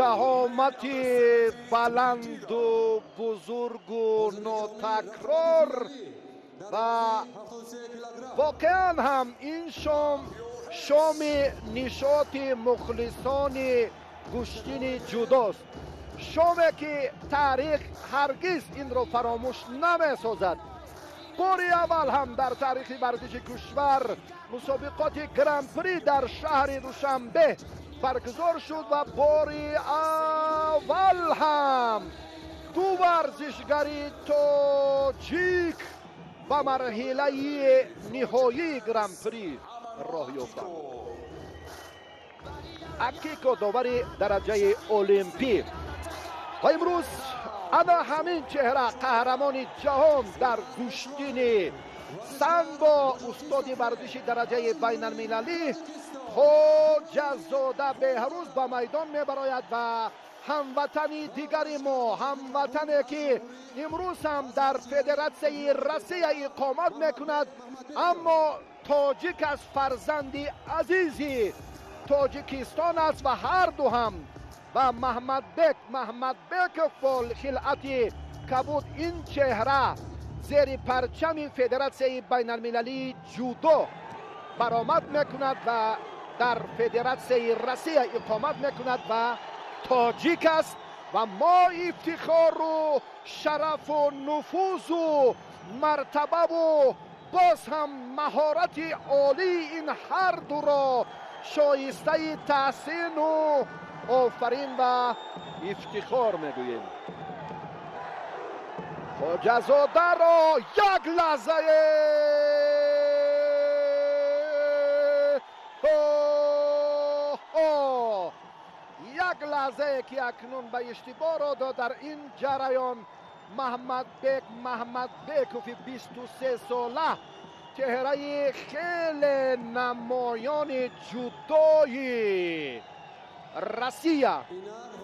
شهامتی بلند و بزرگ و ناتکرار و واقعا هم این شام نشاط مخلصان گوشتین جوداست. شامی که تاریخ هرگز این رو فراموش نمی باری اول هم در تاریخ ورزش کشور مسابقات گرانپری در شهر دوشنبه برگزار شد و باری اول هم دو ورزشگری تاجیک به مرحله نهایی گرانپری راه یافتند. اکیکو داور درجه المپی و امروز انا همین چهره قهرمان جهان در گوشتین سنگ با استاد ورزش درجه بین المللی خواجه‌زاده بهروز به میدان میبراید و هموطنی دیگری ما، هموطنی که امروز هم در فدراسیون روسیه اقامت میکند اما تاجیک است، فرزند عزیزی تاجیکستان است و هر دو هم و محمد بک فول خلعتی کبود این چهره زیر پرچم فدراسیون بین المللی جودو برآمد میکند و در فدراسیون روسیه اقامت میکند و تاجیک است و ما افتخار و شرف و نفوذ و مرتبه و باز هم مهارت عالی این هر دو را شایسته تحسین و آفرین و افتخار میگوییم. خواجه‌زاده را یک لحظه یک لحظه که اکنون به اشتباه را داد در این جریان محمد بیکوف 23 ساله چهره خیلی نمایان جودوی روسیه،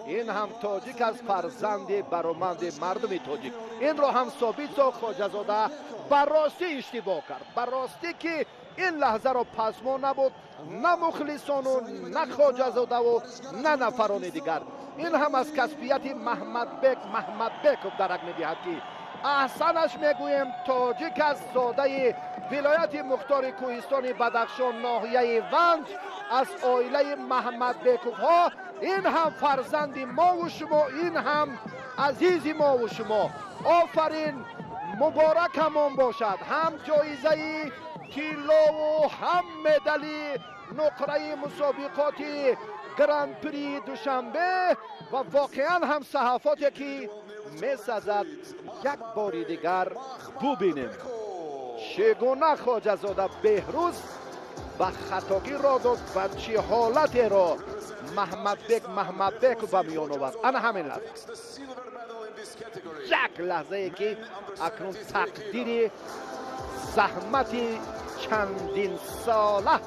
این هم تاجیک از فرزند برآمد مردم تاجیک. این را هم ثابت ساخت خواجه‌زاده براستی اشتباه کرد، براستی که این لحظه را پسما نبود نه مخلصان و نه خواجه‌زاده و نه نفران دیگر. این هم از کسبیت محمد بیکوف درک می‌دهد که احسنش میگویم تاجیک از زاده ولایت مختار کوهستان بدخشان ناحیه ونج از عائله محمد بیکوف ها. این هم فرزند ما و شما، این هم عزیز ما و شما. آفرین، مبارک همون باشد، هم جایزه طلا و هم مدالی نقره مسابقات گرانپری دوشنبه و واقعا هم صحافاتی که میسازد یک بار دیگر ببینیم چگونه خواجه‌زاده بهروز و خطاگی را داد و چه حالتی را محمد بیک به میان آورد. انا همین لحظه، یک لحظه ای که اکنون تقدیر زحمت چندین ساله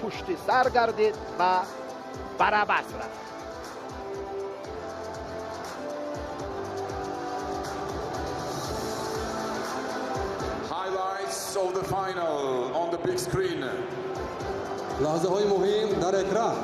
پشت سر گردید و برعکس رفت. Highlights of the final on the big screen. لحظه های مهم در اکران.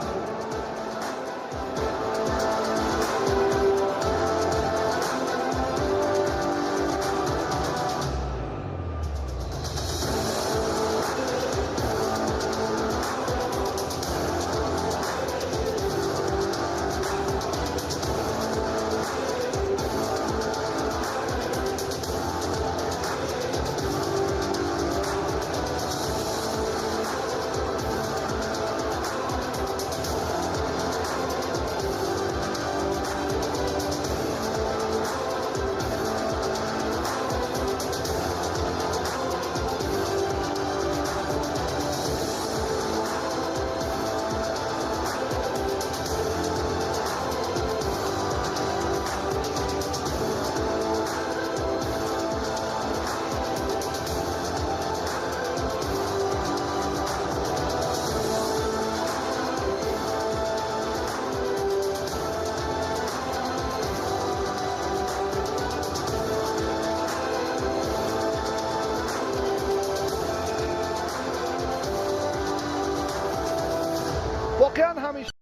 واقعا همیشه